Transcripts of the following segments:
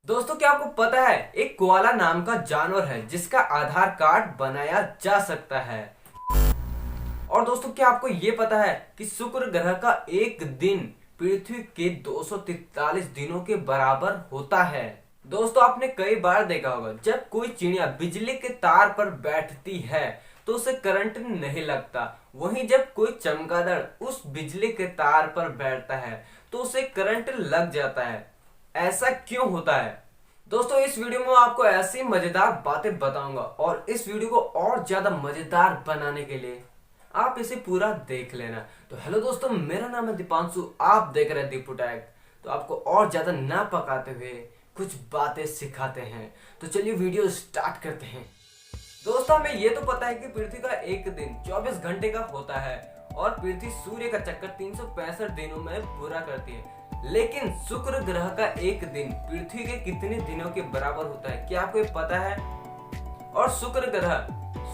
दोस्तों, क्या आपको पता है एक कोआला नाम का जानवर है जिसका आधार कार्ड बनाया जा सकता है। और दोस्तों, क्या आपको ये पता है कि शुक्र ग्रह का एक दिन पृथ्वी के 243 दिनों के बराबर होता है। दोस्तों, आपने कई बार देखा होगा जब कोई चिड़िया बिजली के तार पर बैठती है तो उसे करंट नहीं लगता। वहीं जब कोई चमगादड़ उस बिजली के तार पर बैठता है तो उसे करंट लग जाता है। ऐसा क्यों होता है? दोस्तों, इस वीडियो में आपको ऐसी मजेदार बातें बताऊंगा और इस वीडियो को और ज्यादा मजेदार बनाने के लिए आप इसे पूरा देख लेना। तो हेलो दोस्तों, मेरा नाम है दीपांशु, आप देख रहे हैं दीपू टैग। तो आपको और ज्यादा ना पकाते हुए कुछ बातें सिखाते हैं। तो चलिए वीडियो स्टार्ट करते हैं। दोस्तों, हमें ये तो पता है कि पृथ्वी का एक दिन 24 घंटे का होता है और पृथ्वी सूर्य का चक्कर 365 दिनों में पूरा करती है। लेकिन शुक्र ग्रह का एक दिन पृथ्वी के कितने दिनों के बराबर होता है, क्या आपको ये पता है? और शुक्र ग्रह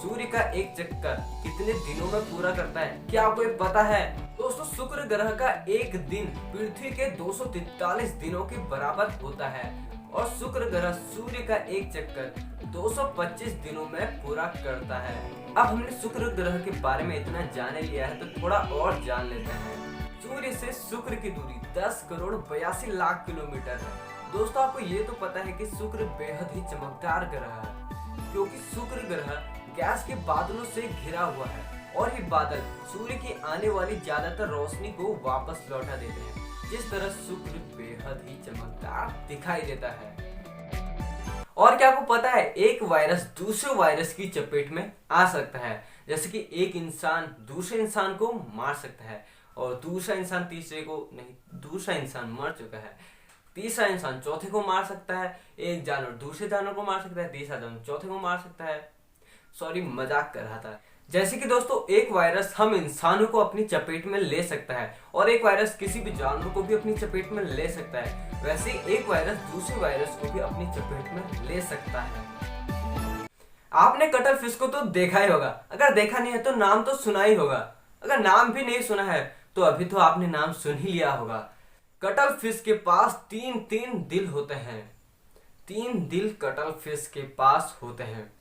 सूर्य का एक चक्कर कितने दिनों में पूरा करता है, क्या आपको ये पता है? दोस्तों, शुक्र ग्रह का एक दिन पृथ्वी के 243 दिनों के बराबर होता है और शुक्र ग्रह सूर्य का एक चक्कर 225 दिनों में पूरा करता है। अब हमने शुक्र ग्रह के बारे में इतना जान लिया है तो थोड़ा और जान लेते हैं। सूर्य से शुक्र की दूरी 10 करोड़ 82 लाख किलोमीटर है। दोस्तों, आपको ये तो पता है कि शुक्र बेहद ही चमकदार ग्रह है क्योंकि शुक्र ग्रह गैस के बादलों से घिरा हुआ है और ये बादल सूर्य की आने वाली ज्यादातर रोशनी को वापस लौटा देते हैं। जिस तरह शुक्र बेहद ही चमकदार दिखाई देता है। और क्या आपको पता है एक वायरस दूसरे वायरस की चपेट में आ सकता है, जैसे कि एक इंसान दूसरे इंसान को मार सकता है और दूसरा इंसान तीसरे को नहीं, दूसरा इंसान मर चुका है, तीसरा इंसान चौथे को मार सकता है, एक जानवर दूसरे जानवर को मार सकता है, तीसरा जानवर चौथे को मार सकता है। सॉरी, मजाक कर रहा था। जैसे कि दोस्तों, एक वायरस हम इंसानों को अपनी चपेट में ले सकता है और एक वायरस किसी भी जानवर को भी अपनी चपेट में ले सकता है, वैसे एक वायरस दूसरे वायरस को भी अपनी चपेट में ले सकता है। आपने कटल फिश को तो देखा ही होगा, अगर देखा नहीं है तो नाम तो सुना ही होगा, अगर नाम भी नहीं सुना है तो अभी तो आपने नाम सुन ही लिया होगा। कटल फिश के पास तीन तीन दिल होते हैं। 3 दिल कटल फिश के पास होते हैं।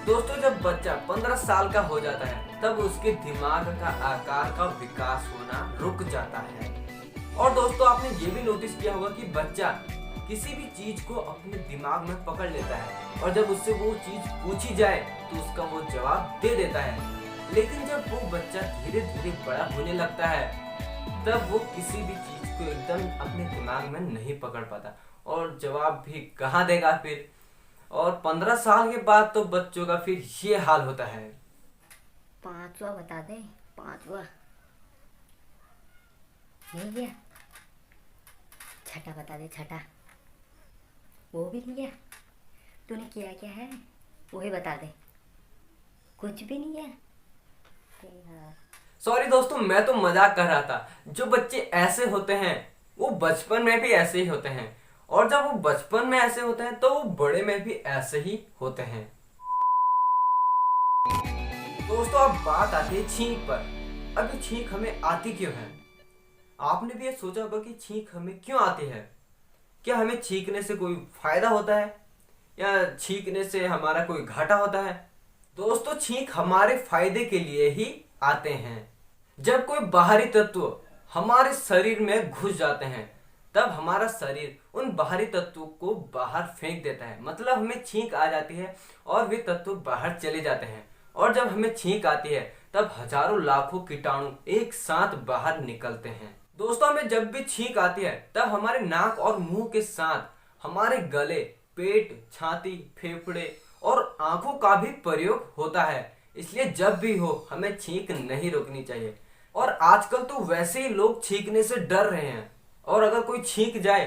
दोस्तों, जब बच्चा 15 साल का हो जाता है तब उसके दिमाग का आकार का विकास होना रुक जाता है। और दोस्तों, आपने ये भी नोटिस किया होगा कि बच्चा किसी भी चीज को अपने दिमाग में पकड़ लेता है और जब उससे वो चीज पूछी जाए तो उसका वो जवाब दे देता है। लेकिन जब वो बच्चा धीरे धीरे बड़ा होने लगता है तब वो किसी भी चीज को एकदम अपने दिमाग में नहीं पकड़ पाता और जवाब भी कहाँ देगा फिर। और 15 साल के बाद तो बच्चों का फिर ये हाल होता है। पांचवा बता दे, पांचवा नहीं है। छठा बता दे, छठा वो भी नहीं है। तूने किया क्या है वो ही बता दे। कुछ भी नहीं है। सॉरी दोस्तों, मैं तो मजाक कर रहा था। जो बच्चे ऐसे होते हैं वो बचपन में भी ऐसे ही होते हैं और जब वो बचपन में ऐसे होते हैं तो वो बड़े में भी ऐसे ही होते हैं। दोस्तों, अब बात आती है छींक पर। अभी छींक हमें आती क्यों है? आपने भी ये सोचा होगा कि छींक हमें क्यों आती है। क्या हमें छींकने से कोई फायदा होता है या छींकने से हमारा कोई घाटा होता है? दोस्तों, छींक हमारे फायदे के लिए ही आते हैं। जब कोई बाहरी तत्व हमारे शरीर में घुस जाते हैं तब हमारा शरीर उन बाहरी तत्वों को बाहर फेंक देता है। मतलब हमें छींक आ जाती है और वे तत्व बाहर चले जाते हैं। और जब हमें छींक आती है तब हजारों लाखों कीटाणु एक साथ बाहर निकलते हैं। दोस्तों, हमें जब भी छींक आती है तब हमारे नाक और मुंह के साथ हमारे गले, पेट, छाती, फेफड़े और आंखों का भी प्रयोग होता है। इसलिए जब भी हो हमें छींक नहीं रोकनी चाहिए। और आजकल तो वैसे ही लोग छींकने से डर रहे हैं और अगर कोई छींक जाए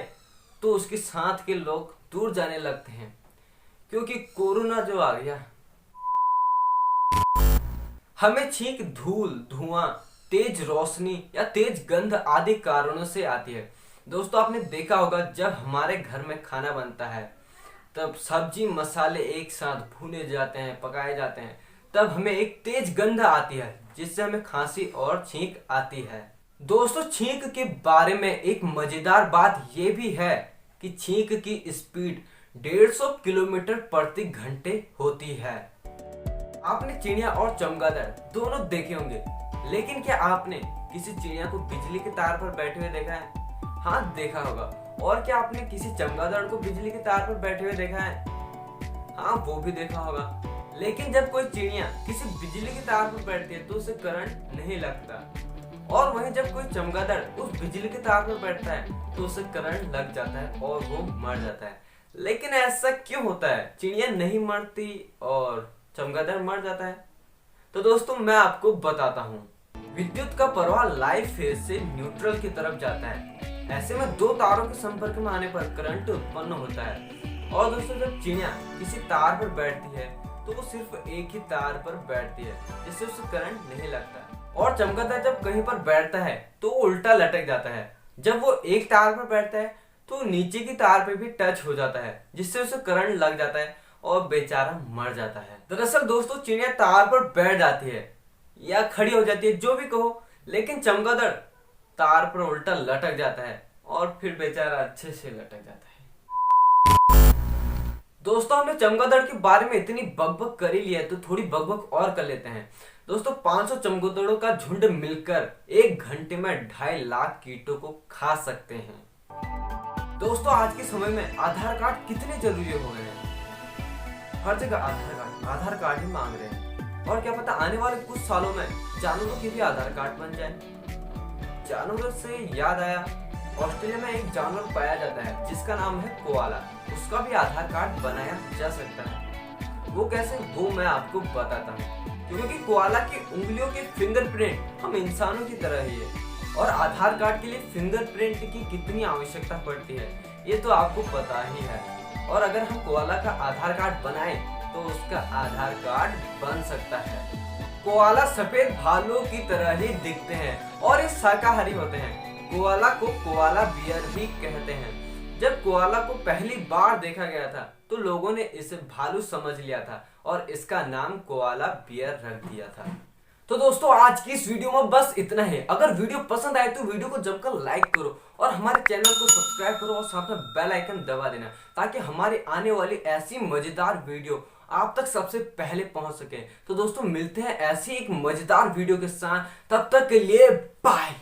तो उसके साथ के लोग दूर जाने लगते हैं क्योंकि कोरोना जो आ गया। हमें छींक धूल, धुआं, तेज रोशनी या तेज गंध आदि कारणों से आती है। दोस्तों, आपने देखा होगा जब हमारे घर में खाना बनता है तब सब्जी मसाले एक साथ भुने जाते हैं, पकाए जाते हैं, तब हमें एक तेज गंध आती है जिससे हमें खांसी और छींक आती है। दोस्तों, छींक के बारे में एक मजेदार बात ये भी है कि छींक की स्पीड 150 किलोमीटर प्रति घंटे होती है। आपने चिड़िया और चमगादड़ दोनों देखे होंगे, लेकिन क्या आपने किसी चिड़िया को बिजली के तार पर बैठे हुए देखा है? हाँ, देखा होगा। और क्या आपने किसी चमगादड़ को बिजली के तार पर बैठे हुए देखा है? हाँ, वो भी देखा होगा। लेकिन जब कोई चिड़िया किसी बिजली के तार पर बैठती है तो उसे करंट नहीं लगता, और वहीं जब कोई चमगादड़ उस बिजली के तार पर बैठता है तो उसे करंट लग जाता है और वो मर जाता है। लेकिन ऐसा क्यों होता है? चिड़िया नहीं मरती और चमगादड़ मर जाता है। तो दोस्तों मैं आपको बताता हूँ। विद्युत का प्रवाह लाइव फेज से न्यूट्रल की तरफ जाता है। ऐसे में दो तारों के संपर्क में आने पर करंट उत्पन्न होता है। और दोस्तों जब चिड़िया किसी तार पर बैठती है तो वो सिर्फ एक ही तार पर बैठती है, जिससे उसे करंट नहीं लगता। और चमगादड़ जब कहीं पर बैठता है तो वो उल्टा लटक जाता है। जब वो एक तार पर बैठता है तो नीचे की तार पे भी टच हो जाता है, जिससे उसे करंट लग जाता है और बेचारा मर जाता है। दरअसल दोस्तों चिड़िया तार पर बैठ जाती है या खड़ी हो जाती है, जो भी कहो, लेकिन चमगादड़ तार पर उल्टा लटक जाता है और फिर बेचारा अच्छे से लटक जाता है। दोस्तों हमने चमगादड़ के बारे में इतनी बकबक कर ही लिया है तो थोड़ी बकबक और कर लेते हैं। दोस्तों 500 चमगादड़ों का झुंड मिलकर 1 घंटे में 2.5 लाख कीटों को खा सकते हैं। दोस्तों आज के समय में आधार कार्ड कितने जरूरी हो गए हैं। हर जगह आधार कार्ड ही मांग रहे हैं। और क्या पता आने वाले कुछ सालों में जानवरों के भी आधार कार्ड बन जाए। जानवरों से याद आया, ऑस्ट्रेलिया में एक जानवर पाया जाता है जिसका नाम है कोआला। उसका भी आधार कार्ड बनाया जा सकता है। वो कैसे, वो मैं आपको बताता हूँ। क्योंकि कोआला की उंगलियों के फिंगरप्रिंट हम इंसानों की तरह ही है, और आधार कार्ड के लिए फिंगरप्रिंट की कितनी आवश्यकता पड़ती है ये तो आपको पता ही है। और अगर हम कोआला का आधार कार्ड बनाएं तो उसका आधार कार्ड बन सकता है। कोआला सफेद भालुओं की तरह ही दिखते हैं और ये शाकाहारी होते हैं। कोआला को कोआला बियर भी कहते हैं। जब कोआला को पहली बार देखा गया था तो लोगों ने इसे भालू समझ लिया था और इसका नाम कोआला बियर रख दिया था। तो दोस्तों आज की इस वीडियो में बस इतना ही। अगर वीडियो पसंद आए तो वीडियो को जमकर लाइक करो और हमारे चैनल को सब्सक्राइब करो और साथ में बेल आइकन दबा देना, ताकि हमारी आने वाली ऐसी मजेदार वीडियो आप तक सबसे पहले पहुंच सके। तो दोस्तों मिलते हैं ऐसी एक मजेदार वीडियो के साथ, तब तक के लिए बाय।